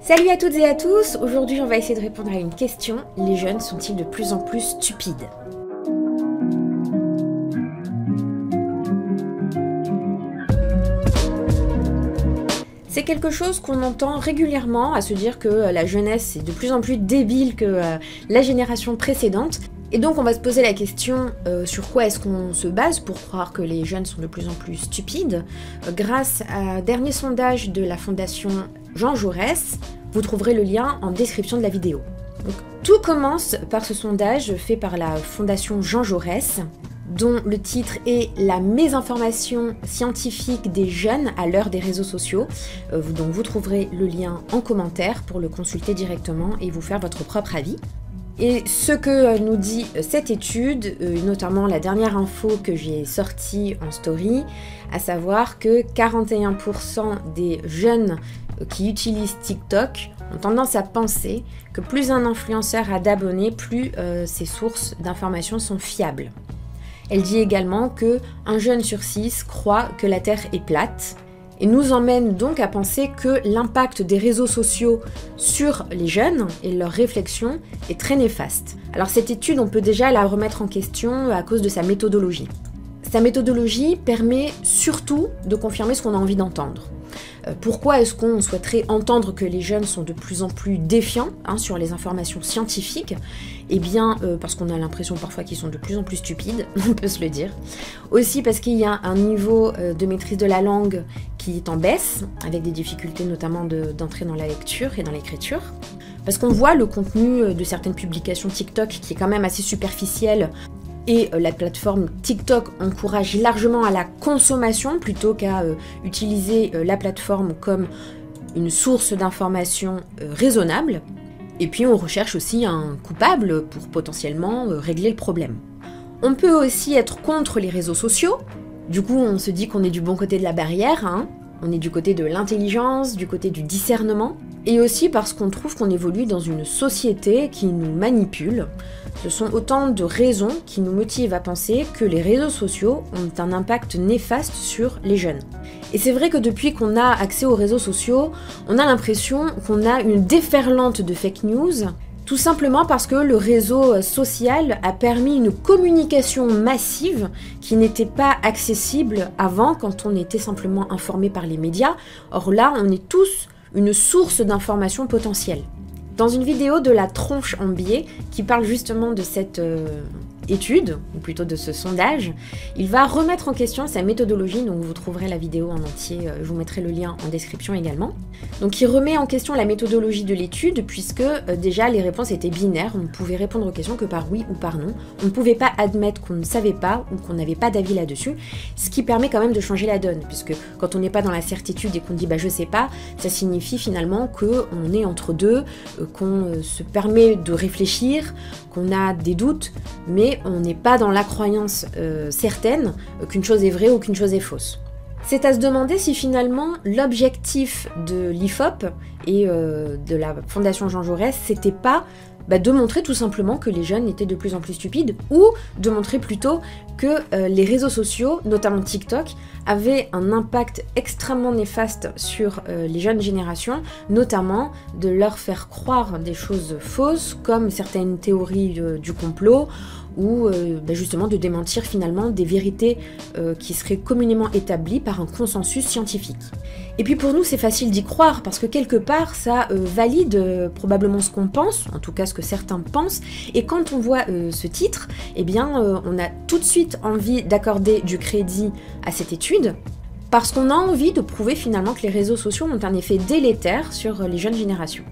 Salut à toutes et à tous, aujourd'hui on va essayer de répondre à une question, les jeunes sont-ils de plus en plus stupides? C'est quelque chose qu'on entend régulièrement, à se dire que la jeunesse est de plus en plus débile que la génération précédente. Et donc on va se poser la question sur quoi est-ce qu'on se base pour croire que les jeunes sont de plus en plus stupides. Grâce à un dernier sondage de la fondation Jean Jaurès, vous trouverez le lien en description de la vidéo. Donc, tout commence par ce sondage fait par la fondation Jean Jaurès, dont le titre est « La mésinformation scientifique des jeunes à l'heure des réseaux sociaux ». Donc vous trouverez le lien en commentaire pour le consulter directement et vous faire votre propre avis. Et ce que nous dit cette étude, notamment la dernière info que j'ai sortie en story, à savoir que 41% des jeunes qui utilisent TikTok ont tendance à penser que plus un influenceur a d'abonnés, plus ses sources d'informations sont fiables. Elle dit également qu'un jeune sur 6 croit que la Terre est plate, et nous emmène donc à penser que l'impact des réseaux sociaux sur les jeunes et leurs réflexions est très néfaste. Alors cette étude, on peut déjà la remettre en question à cause de sa méthodologie. Sa méthodologie permet surtout de confirmer ce qu'on a envie d'entendre. Pourquoi est-ce qu'on souhaiterait entendre que les jeunes sont de plus en plus défiants sur les informations scientifiques? Eh bien, parce qu'on a l'impression parfois qu'ils sont de plus en plus stupides, on peut se le dire. Aussi parce qu'il y a un niveau de maîtrise de la langue qui est en baisse, avec des difficultés notamment d'entrer dans la lecture et dans l'écriture. Parce qu'on voit le contenu de certaines publications TikTok qui est quand même assez superficiel. Et la plateforme TikTok encourage largement à la consommation plutôt qu'à utiliser la plateforme comme une source d'information raisonnable. Et puis on recherche aussi un coupable pour potentiellement régler le problème. On peut aussi être contre les réseaux sociaux. Du coup on se dit qu'on est du bon côté de la barrière, On est du côté de l'intelligence, du côté du discernement. Et aussi parce qu'on trouve qu'on évolue dans une société qui nous manipule. Ce sont autant de raisons qui nous motivent à penser que les réseaux sociaux ont un impact néfaste sur les jeunes. Et c'est vrai que depuis qu'on a accès aux réseaux sociaux, on a l'impression qu'on a une déferlante de fake news, tout simplement parce que le réseau social a permis une communication massive qui n'était pas accessible avant quand on était simplement informé par les médias. Or là, on est tous une source d'information potentielle. Dans une vidéo de la tronche en biais qui parle justement de cette étude, ou plutôt de ce sondage, il va remettre en question sa méthodologie, donc vous trouverez la vidéo en entier, je vous mettrai le lien en description également. Donc il remet en question la méthodologie de l'étude puisque déjà les réponses étaient binaires, on ne pouvait répondre aux questions que par oui ou par non, on ne pouvait pas admettre qu'on ne savait pas ou qu'on n'avait pas d'avis là-dessus, ce qui permet quand même de changer la donne, puisque quand on n'est pas dans la certitude et qu'on dit bah je sais pas, ça signifie finalement qu'on est entre deux, qu'on se permet de réfléchir, qu'on a des doutes, mais on n'est pas dans la croyance certaine qu'une chose est vraie ou qu'une chose est fausse. C'est à se demander si finalement l'objectif de l'IFOP et de la Fondation Jean Jaurès, c'était pas de montrer tout simplement que les jeunes étaient de plus en plus stupides ou de montrer plutôt que les réseaux sociaux, notamment TikTok, avaient un impact extrêmement néfaste sur les jeunes générations, notamment de leur faire croire des choses fausses comme certaines théories du complot ou justement de démentir finalement des vérités qui seraient communément établies par un consensus scientifique. Et puis pour nous c'est facile d'y croire parce que quelque part ça valide probablement ce qu'on pense, en tout cas ce que certains pensent, et quand on voit ce titre, eh bien on a tout de suite envie d'accorder du crédit à cette étude, parce qu'on a envie de prouver finalement que les réseaux sociaux ont un effet délétère sur les jeunes générations.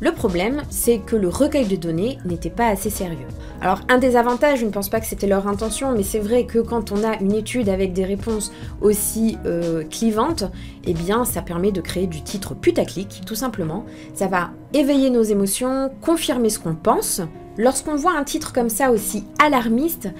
Le problème, c'est que le recueil de données n'était pas assez sérieux. Alors un des avantages, je ne pense pas que c'était leur intention, mais c'est vrai que quand on a une étude avec des réponses aussi clivantes, eh bien ça permet de créer du titre putaclic, tout simplement. Ça va éveiller nos émotions, confirmer ce qu'on pense. Lorsqu'on voit un titre comme ça aussi alarmiste,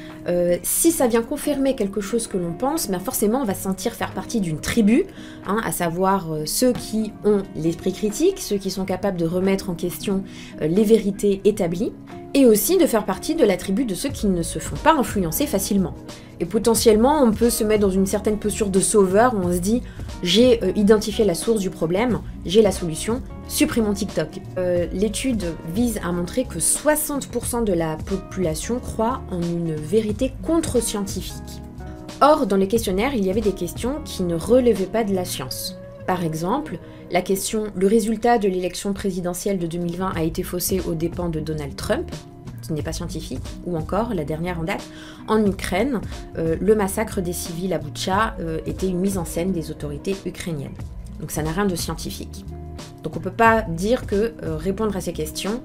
si ça vient confirmer quelque chose que l'on pense, forcément on va se sentir faire partie d'une tribu, à savoir ceux qui ont l'esprit critique, ceux qui sont capables de remettre en question les vérités établies. et aussi de faire partie de la tribu de ceux qui ne se font pas influencer facilement. Et potentiellement, on peut se mettre dans une certaine posture de sauveur où on se dit « j'ai identifié la source du problème, j'ai la solution, supprimons TikTok ». L'étude vise à montrer que 60% de la population croit en une vérité contre-scientifique. Or, dans les questionnaires, il y avait des questions qui ne relevaient pas de la science. Par exemple, la question « Le résultat de l'élection présidentielle de 2020 a été faussé aux dépens de Donald Trump », ce n'est pas scientifique, ou encore, la dernière en date, en Ukraine, le massacre des civils à Boutcha était une mise en scène des autorités ukrainiennes. Donc ça n'a rien de scientifique. Donc on ne peut pas dire que répondre à ces questions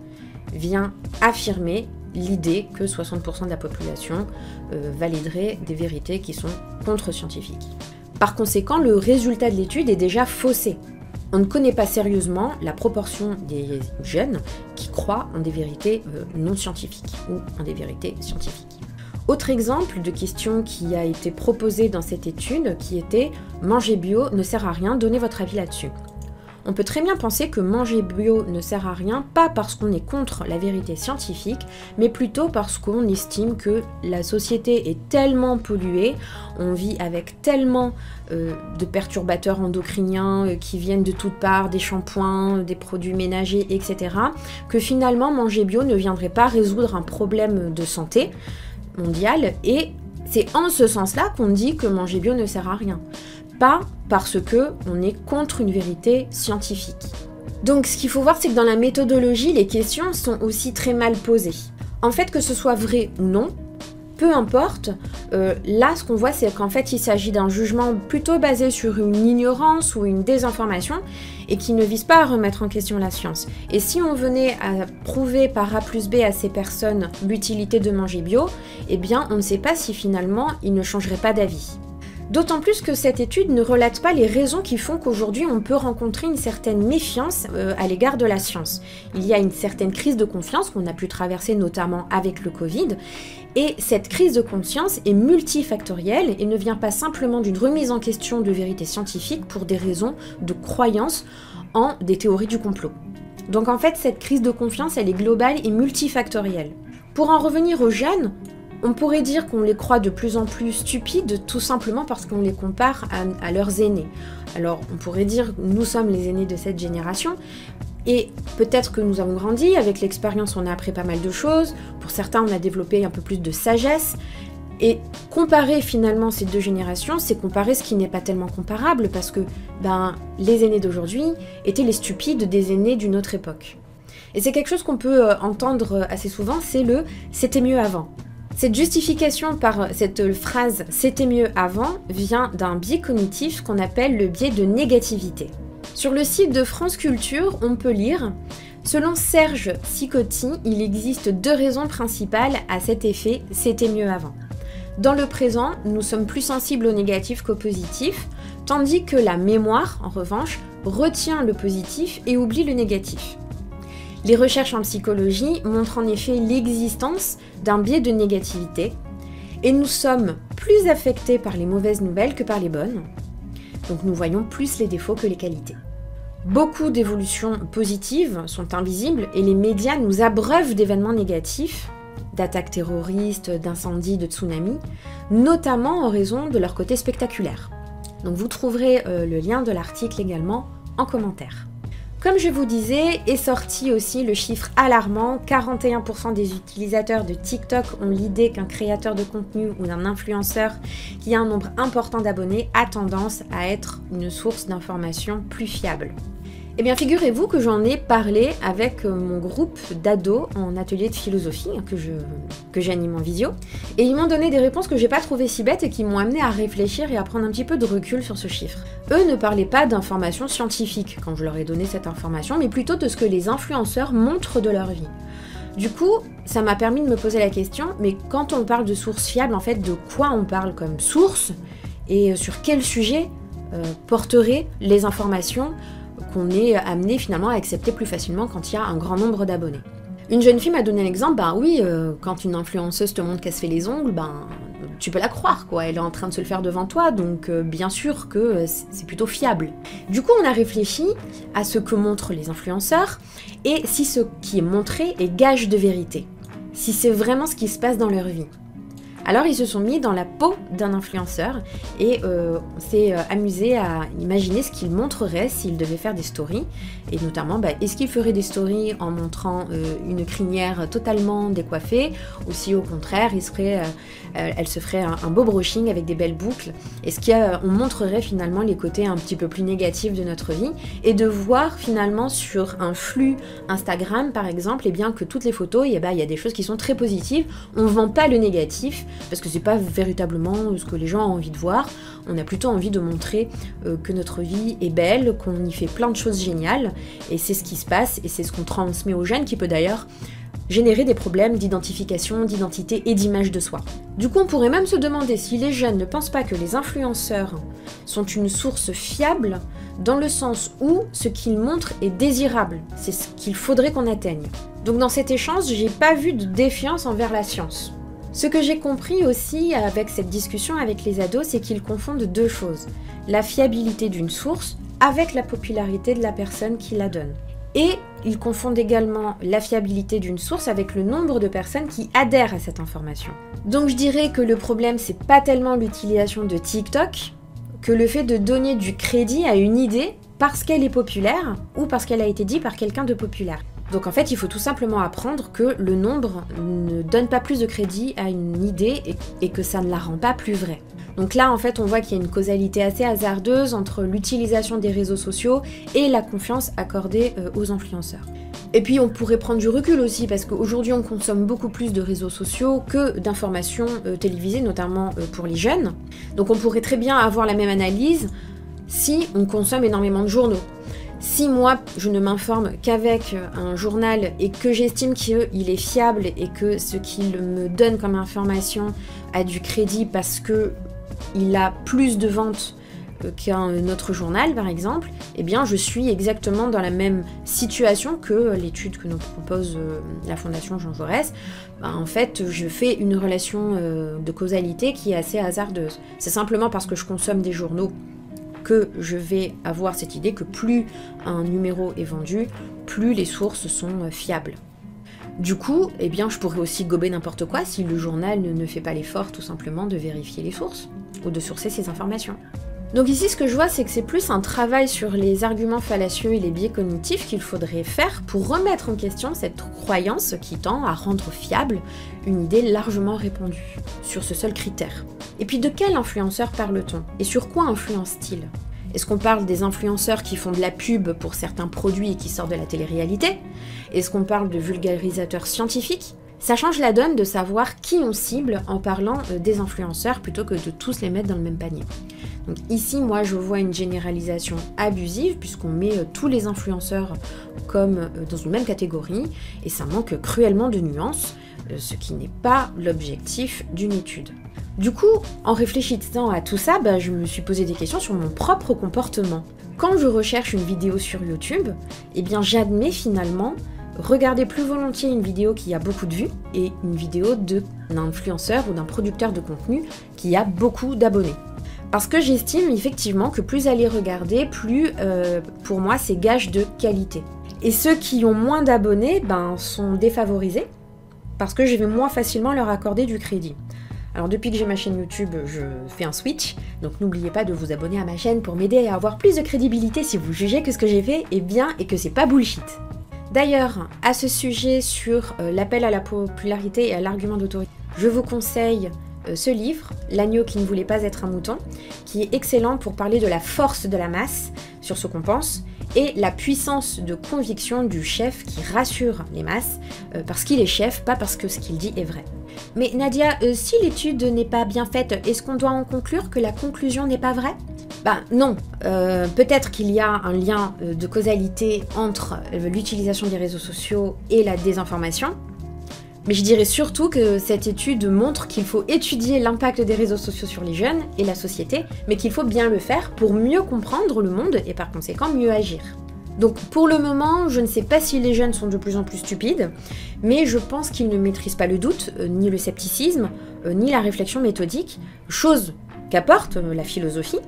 vient affirmer l'idée que 60% de la population validerait des vérités qui sont contre-scientifiques. Par conséquent, le résultat de l'étude est déjà faussé. On ne connaît pas sérieusement la proportion des jeunes qui croient en des vérités non scientifiques ou en des vérités scientifiques. Autre exemple de question qui a été proposée dans cette étude qui était « Manger bio ne sert à rien, donnez votre avis là-dessus ». On peut très bien penser que manger bio ne sert à rien, pas parce qu'on est contre la vérité scientifique, mais plutôt parce qu'on estime que la société est tellement polluée, on vit avec tellement de perturbateurs endocriniens qui viennent de toutes parts, des shampoings, des produits ménagers, etc., que finalement manger bio ne viendrait pas résoudre un problème de santé mondiale, et c'est en ce sens-là qu'on dit que manger bio ne sert à rien. Pas parce qu'on est contre une vérité scientifique. Donc ce qu'il faut voir, c'est que dans la méthodologie, les questions sont aussi très mal posées. En fait, que ce soit vrai ou non, peu importe, là ce qu'on voit, c'est qu'en fait il s'agit d'un jugement plutôt basé sur une ignorance ou une désinformation et qui ne vise pas à remettre en question la science. Et si on venait à prouver par A plus B à ces personnes l'utilité de manger bio, eh bien on ne sait pas si finalement ils ne changeraient pas d'avis. D'autant plus que cette étude ne relate pas les raisons qui font qu'aujourd'hui on peut rencontrer une certaine méfiance à l'égard de la science. Il y a une certaine crise de confiance qu'on a pu traverser notamment avec le Covid, et cette crise de conscience est multifactorielle et ne vient pas simplement d'une remise en question de vérité scientifique pour des raisons de croyance en des théories du complot. Donc en fait cette crise de confiance elle est globale et multifactorielle. Pour en revenir aux jeunes, on pourrait dire qu'on les croit de plus en plus stupides, tout simplement parce qu'on les compare à leurs aînés. Alors, on pourrait dire que nous sommes les aînés de cette génération, et peut-être que nous avons grandi, avec l'expérience on a appris pas mal de choses, pour certains on a développé un peu plus de sagesse, et comparer finalement ces deux générations, c'est comparer ce qui n'est pas tellement comparable, parce que les aînés d'aujourd'hui étaient les stupides des aînés d'une autre époque. Et c'est quelque chose qu'on peut entendre assez souvent, c'est le « c'était mieux avant ». Cette justification par cette phrase « c'était mieux avant » vient d'un biais cognitif qu'on appelle le biais de négativité. Sur le site de France Culture, on peut lire « Selon Serge Sicotti, il existe deux raisons principales à cet effet « c'était mieux avant ». Dans le présent, nous sommes plus sensibles au négatif qu'au positif, tandis que la mémoire, en revanche, retient le positif et oublie le négatif. Les recherches en psychologie montrent en effet l'existence d'un biais de négativité, et nous sommes plus affectés par les mauvaises nouvelles que par les bonnes, donc nous voyons plus les défauts que les qualités. Beaucoup d'évolutions positives sont invisibles et les médias nous abreuvent d'événements négatifs, d'attaques terroristes, d'incendies, de tsunamis, notamment en raison de leur côté spectaculaire. Donc vous trouverez le lien de l'article également en commentaire. Comme je vous disais, est sorti aussi le chiffre alarmant, 41% des utilisateurs de TikTok ont l'idée qu'un créateur de contenu ou d'un influenceur qui a un nombre important d'abonnés a tendance à être une source d'information plus fiable. Eh bien figurez-vous que j'en ai parlé avec mon groupe d'ados en atelier de philosophie que j'anime en visio, et ils m'ont donné des réponses que j'ai pas trouvées si bêtes et qui m'ont amené à réfléchir et à prendre un petit peu de recul sur ce chiffre. Eux ne parlaient pas d'informations scientifiques quand je leur ai donné cette information, mais plutôt de ce que les influenceurs montrent de leur vie. Du coup, ça m'a permis de me poser la question, mais quand on parle de sources fiables, en fait, de quoi on parle comme source et sur quel sujet porteraient les informations qu'on est amené finalement à accepter plus facilement quand il y a un grand nombre d'abonnés. Une jeune fille m'a donné l'exemple, quand une influenceuse te montre qu'elle se fait les ongles, tu peux la croire, quoi. Elle est en train de se le faire devant toi, donc bien sûr que c'est plutôt fiable. Du coup, on a réfléchi à ce que montrent les influenceurs et si ce qui est montré est gage de vérité. si c'est vraiment ce qui se passe dans leur vie. Alors ils se sont mis dans la peau d'un influenceur et on s'est amusé à imaginer ce qu'il montrerait s'il devait faire des stories. Et notamment, est-ce qu'il ferait des stories en montrant une crinière totalement décoiffée, ou si au contraire elle se ferait un beau brushing avec des belles boucles. Est-ce qu'on montrerait finalement les côtés un petit peu plus négatifs de notre vie, et de voir finalement sur un flux Instagram par exemple, que toutes les photos, il y a des choses qui sont très positives. On ne vend pas le négatif, parce que c'est pas véritablement ce que les gens ont envie de voir. On a plutôt envie de montrer que notre vie est belle, qu'on y fait plein de choses géniales, et c'est ce qui se passe, et c'est ce qu'on transmet aux jeunes, qui peut d'ailleurs générer des problèmes d'identification, d'identité et d'image de soi. Du coup, on pourrait même se demander si les jeunes ne pensent pas que les influenceurs sont une source fiable, dans le sens où ce qu'ils montrent est désirable, c'est ce qu'il faudrait qu'on atteigne. Donc dans cet échange, j'ai pas vu de défiance envers la science. Ce que j'ai compris aussi avec cette discussion avec les ados, c'est qu'ils confondent deux choses. La fiabilité d'une source avec la popularité de la personne qui la donne. Et ils confondent également la fiabilité d'une source avec le nombre de personnes qui adhèrent à cette information. Donc je dirais que le problème, c'est pas tellement l'utilisation de TikTok que le fait de donner du crédit à une idée parce qu'elle est populaire ou parce qu'elle a été dite par quelqu'un de populaire. Donc en fait, il faut tout simplement apprendre que le nombre ne donne pas plus de crédit à une idée et que ça ne la rend pas plus vraie. Donc là, en fait, on voit qu'il y a une causalité assez hasardeuse entre l'utilisation des réseaux sociaux et la confiance accordée aux influenceurs. Et puis on pourrait prendre du recul aussi, parce qu'aujourd'hui on consomme beaucoup plus de réseaux sociaux que d'informations télévisées, notamment pour les jeunes. Donc on pourrait très bien avoir la même analyse si on consomme énormément de journaux. Si moi, je ne m'informe qu'avec un journal et que j'estime qu'il est fiable et que ce qu'il me donne comme information a du crédit parce qu'il a plus de ventes qu'un autre journal, par exemple, eh bien, je suis exactement dans la même situation que l'étude que nous propose la Fondation Jean Jaurès. En fait, je fais une relation de causalité qui est assez hasardeuse. C'est simplement parce que je consomme des journaux que je vais avoir cette idée que plus un numéro est vendu, plus les sources sont fiables. Du coup, eh bien, je pourrais aussi gober n'importe quoi si le journal ne fait pas l'effort tout simplement de vérifier les sources ou de sourcer ses informations. Donc ici, ce que je vois, c'est que c'est plus un travail sur les arguments fallacieux et les biais cognitifs qu'il faudrait faire pour remettre en question cette croyance qui tend à rendre fiable une idée largement répandue sur ce seul critère. Et puis de quel influenceur parle-t-on? Et sur quoi influence-t-il? Est-ce qu'on parle des influenceurs qui font de la pub pour certains produits et qui sortent de la télé-réalité? Est-ce qu'on parle de vulgarisateurs scientifiques? Ça change la donne de savoir qui on cible en parlant des influenceurs plutôt que de tous les mettre dans le même panier. Donc ici, moi, je vois une généralisation abusive puisqu'on met tous les influenceurs comme dans une même catégorie et ça manque cruellement de nuances, ce qui n'est pas l'objectif d'une étude. Du coup, en réfléchissant à tout ça, je me suis posé des questions sur mon propre comportement. Quand je recherche une vidéo sur YouTube, eh bien j'admets finalement regarder plus volontiers une vidéo qui a beaucoup de vues et une vidéo d'un influenceur ou d'un producteur de contenu qui a beaucoup d'abonnés. Parce que j'estime effectivement que plus elle est regardée, plus pour moi c'est gage de qualité. Et ceux qui ont moins d'abonnés sont défavorisés parce que je vais moins facilement leur accorder du crédit. Alors depuis que j'ai ma chaîne YouTube, je fais un switch, donc n'oubliez pas de vous abonner à ma chaîne pour m'aider à avoir plus de crédibilité si vous jugez que ce que j'ai fait est bien et que c'est pas bullshit. D'ailleurs, à ce sujet sur l'appel à la popularité et à l'argument d'autorité, je vous conseille ce livre, L'agneau qui ne voulait pas être un mouton, qui est excellent pour parler de la force de la masse sur ce qu'on pense, et la puissance de conviction du chef qui rassure les masses, parce qu'il est chef, pas parce que ce qu'il dit est vrai. Mais Nadia, si l'étude n'est pas bien faite, est-ce qu'on doit en conclure que la conclusion n'est pas vraie? Non, peut-être qu'il y a un lien de causalité entre l'utilisation des réseaux sociaux et la désinformation, mais je dirais surtout que cette étude montre qu'il faut étudier l'impact des réseaux sociaux sur les jeunes et la société, mais qu'il faut bien le faire pour mieux comprendre le monde et par conséquent mieux agir. Donc pour le moment, je ne sais pas si les jeunes sont de plus en plus stupides, mais je pense qu'ils ne maîtrisent pas le doute, ni le scepticisme, ni la réflexion méthodique, chose qu'apporte la philosophie,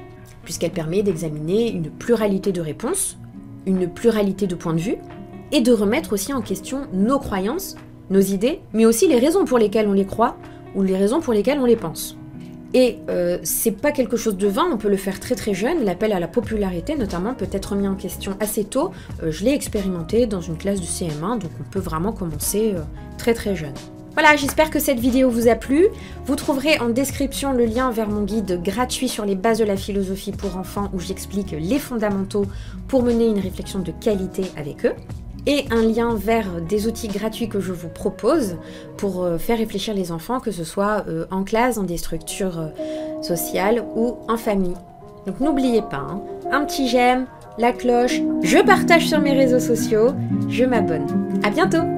puisqu'elle permet d'examiner une pluralité de réponses, une pluralité de points de vue, et de remettre aussi en question nos croyances nos idées, mais aussi les raisons pour lesquelles on les croit ou les raisons pour lesquelles on les pense. Et c'est pas quelque chose de vain, on peut le faire très très jeune, l'appel à la popularité notamment peut être mis en question assez tôt. Je l'ai expérimenté dans une classe du CM1, donc on peut vraiment commencer très très jeune. Voilà, j'espère que cette vidéo vous a plu. Vous trouverez en description le lien vers mon guide gratuit sur les bases de la philosophie pour enfants où j'explique les fondamentaux pour mener une réflexion de qualité avec eux. Et un lien vers des outils gratuits que je vous propose pour faire réfléchir les enfants, que ce soit en classe, dans des structures sociales ou en famille. Donc n'oubliez pas, hein, un petit j'aime, la cloche, je partage sur mes réseaux sociaux, je m'abonne. À bientôt!